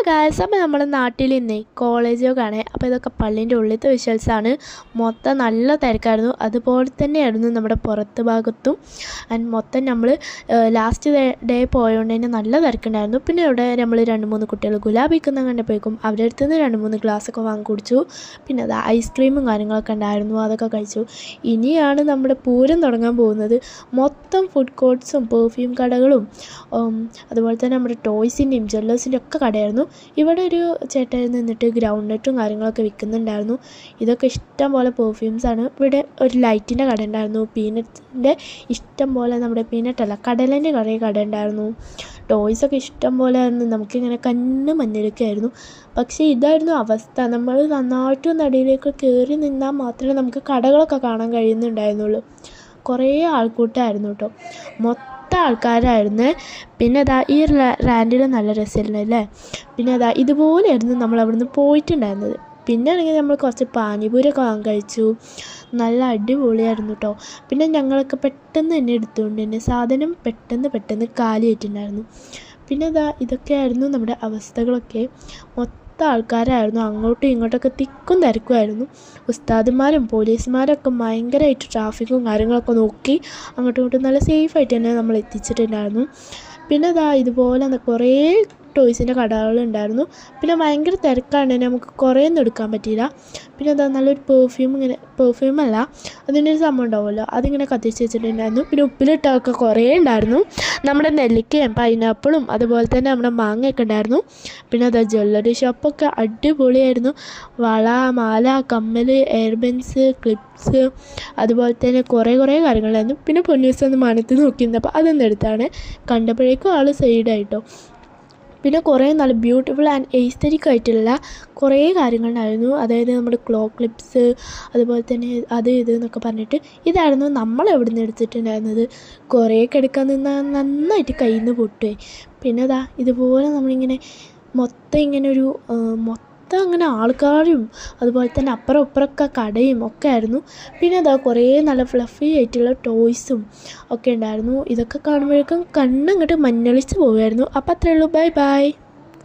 Guys, അപ്പോൾ നമ്മുടെ നാട്ടിൽ ഇന്നേ കോളേജൊക്കെയാണ്. അപ്പോൾ ഇതൊക്കെ പള്ളീൻ്റെ ഉള്ളിലത്തെ വിഷ്വൽസാണ്. മൊത്തം നല്ല തിരക്കായിരുന്നു. അതുപോലെ തന്നെയായിരുന്നു നമ്മുടെ പുറത്ത് ഭാഗത്തും. ആൻഡ് മൊത്തം നമ്മൾ ലാസ്റ്റ് ഡേ പോയതുകൊണ്ട് തന്നെ നല്ല തിരക്കുണ്ടായിരുന്നു. പിന്നെ ഇവിടെ നമ്മൾ 2-3 കുട്ടികൾ ഗുലാബിക്കുന്ന കണ്ടപ്പോഴേക്കും അവരുടെ അടുത്ത് നിന്ന് 2-3 ഗ്ലാസ്സൊക്കെ വാങ്ങി കുടിച്ചു. പിന്നെ അത് ഐസ്ക്രീമും കാര്യങ്ങളൊക്കെ ഉണ്ടായിരുന്നു, അതൊക്കെ കഴിച്ചു. ഇനിയാണ് നമ്മുടെ പൂരം തുടങ്ങാൻ പോകുന്നത്. മൊത്തം ഫുഡ് കോർട്ട്സും പെർഫ്യൂം കടകളും അതുപോലെ തന്നെ നമ്മുടെ ടോയ്സിൻ്റെയും ജ്വല്ലേഴ്സിൻ്റെ ഒക്കെ കടയായിരുന്നു. ഇവിടെ ഒരു ചേട്ടൻ നിന്നിട്ട് ഗ്രൗണ്ട് നെറ്റും കാര്യങ്ങളൊക്കെ വിൽക്കുന്നുണ്ടായിരുന്നു. ഇതൊക്കെ ഇഷ്ടം പോലെ പെർഫ്യൂംസാണ്. ഇവിടെ ഒരു ലൈറ്റിൻ്റെ കട ഉണ്ടായിരുന്നു. പീനട്സിൻ്റെ ഇഷ്ടം പോലെ, നമ്മുടെ പീനട്ടല്ല കടലേൻ്റെ കട ഉണ്ടായിരുന്നു. ടോയ്സൊക്കെ ഇഷ്ടം പോലെ ആയിരുന്നു. നമുക്കിങ്ങനെ കണ്ണ് മഞ്ഞളിക്കായിരുന്നു. പക്ഷേ ഇതായിരുന്നു അവസ്ഥ. നമ്മൾ നന്നായിട്ട് നടിയിലേക്ക് കയറി നിന്നാൽ മാത്രമേ നമുക്ക് കടകളൊക്കെ കാണാൻ കഴിയുന്നുണ്ടായിരുന്നുള്ളൂ. കുറേ ആൾക്കൂട്ടമായിരുന്നു കേട്ടോ, മൊത്തം ആൾക്കാരായിരുന്നു. പിന്നെ അതാ ഈ റാൻഡിൽ നല്ല രസമായിരുന്നു അല്ലേ. പിന്നെ അതാ ഇതുപോലെയായിരുന്നു നമ്മൾ അവിടെ നിന്ന് പോയിട്ടുണ്ടായിരുന്നത്. പിന്നെ ആണെങ്കിൽ നമ്മൾ കുറച്ച് പാനിപൂരിയൊക്കെ വാങ്ങി കഴിച്ചു. നല്ല അടിപൊളിയായിരുന്നു കേട്ടോ. പിന്നെ ഞങ്ങളൊക്കെ പെട്ടെന്ന് തന്നെ എടുത്തുകൊണ്ട് തന്നെ സാധനം പെട്ടെന്ന് കാലിയായിട്ടുണ്ടായിരുന്നു. പിന്നെ ഇതൊക്കെയായിരുന്നു നമ്മുടെ അവസ്ഥകളൊക്കെ. മൊത്തം ആൾക്കാരായിരുന്നു, അങ്ങോട്ടും ഇങ്ങോട്ടൊക്കെ തിക്കും തിരക്കുമായിരുന്നു. ഉസ്താദുമാരും പോലീസുമാരൊക്കെ ഭയങ്കരമായിട്ട് ട്രാഫിക്കും കാര്യങ്ങളൊക്കെ നോക്കി അങ്ങോട്ടും ഇങ്ങോട്ടും നല്ല സേഫായിട്ട് തന്നെ നമ്മൾ എത്തിച്ചിട്ടുണ്ടായിരുന്നു. പിന്നെ ഇതുപോലെ കുറേ ടോയ്സിൻ്റെ കടകളുണ്ടായിരുന്നു. പിന്നെ ഭയങ്കര തിരക്കാണ്, നമുക്ക് കുറേ ഒന്നും എടുക്കാൻ പറ്റിയില്ല. പിന്നെ നല്ലൊരു പെർഫ്യൂമല്ല, അതിൻ്റെ ഒരു സംഭവം ഉണ്ടാവുമല്ലോ, അതിങ്ങനെ കത്തിച്ച് വെച്ചിട്ടുണ്ടായിരുന്നു. പിന്നെ ഉപ്പിലിട്ടൊക്കെ കുറേ ഉണ്ടായിരുന്നു. നമ്മുടെ നെല്ലിക്കയും പൈനാപ്പിളും അതുപോലെ തന്നെ നമ്മുടെ മാങ്ങയൊക്കെ ഉണ്ടായിരുന്നു. പിന്നെ ജ്വല്ലറി ഷോപ്പൊക്കെ അടിപൊളിയായിരുന്നു. വള, മാല, കമ്മൽ, എയർബെൻസ്, ക്ലിപ്സ്, അതുപോലെ തന്നെ കുറേ കാര്യങ്ങളുണ്ടായിരുന്നു. പിന്നെ പൊന്നൂസ് ഒന്ന് മനത്ത് നോക്കിയിരുന്നപ്പോൾ അതൊന്നും എടുത്താണ്. കണ്ടപ്പോഴേക്കും ആൾ സൈഡായിട്ടോ. പിന്നെ കുറേ നല്ല ബ്യൂട്ടിഫുൾ ആൻഡ് എസ്തെറ്റിക് ആയിട്ടുള്ള കുറേ കാര്യങ്ങളുണ്ടായിരുന്നു. അതായത് നമ്മുടെ ക്ലോ ക്ലിപ്സ്, അതുപോലെ തന്നെ അത് ഇത് എന്നൊക്കെ പറഞ്ഞിട്ട് ഇതായിരുന്നു നമ്മൾ എവിടെ നിന്ന് എടുത്തിട്ടുണ്ടായിരുന്നത്. കുറേയൊക്കെ എടുക്കാൻ നിന്നാൽ നന്നായിട്ട് കയ്യിൽ നിന്ന് പൊട്ടുകയെ. പിന്നെ ഇതുപോലെ നമ്മളിങ്ങനെ മൊത്തം ഇങ്ങനെ അങ്ങനെ ആൾക്കാരും അതുപോലെ തന്നെ അപ്പുറം ഇപ്പുറമൊക്കെ കടയും ഒക്കെ ആയിരുന്നു. പിന്നെ കുറേ നല്ല ഫ്ലഫി ആയിട്ടുള്ള ടോയ്സും ഒക്കെ ഉണ്ടായിരുന്നു. ഇതൊക്കെ കാണുമ്പോഴേക്കും കണ്ണങ്ങോട്ട് മഞ്ഞളിച്ച് പോവുമായിരുന്നു. അപ്പോൾ അത്രയേ ഉള്ളൂ. ബൈ.